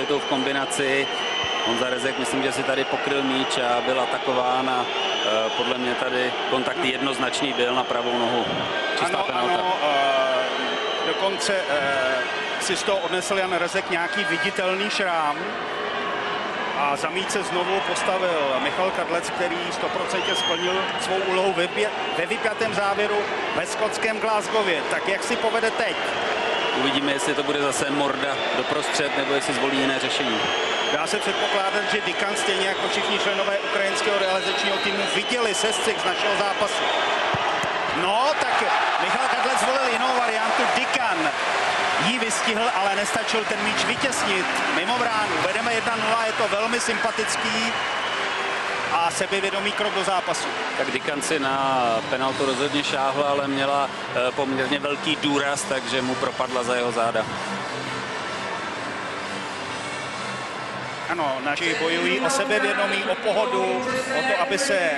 kvalitou v kombinaci. Honza Rezek, myslím, že si tady pokryl míč a byl atakován a podle mě tady kontakt jednoznačný byl na pravou nohu. Čistá penalta. Ano, dokonce si z toho odnesl Jan Rezek nějaký viditelný šrám a za míč se znovu postavil Michal Kadlec, který 100% splnil svou úlohu ve vypjatém závěru ve skotském Glasgowě. Tak jak si povede teď? Uvidíme, jestli to bude zase morda doprostřed, nebo jestli zvolí jiné řešení. Dá se předpokládat, že Dikan, stejně jako všichni členové ukrajinského realizačního týmu, viděli sestřih z našeho zápasu. No, tak Michal Kadlec zvolil jinou variantu. Dikan ji vystihl, ale nestačil ten míč vytěsnit mimo bránu. Vedeme 1-0, je to velmi sympatický a sebevědomý krok do zápasu. Tak Dikan si na penaltu rozhodně šáhla, ale měla poměrně velký důraz, takže mu propadla za jeho záda. Ano, naši bojují o sebevědomí, o pohodu, o to, aby se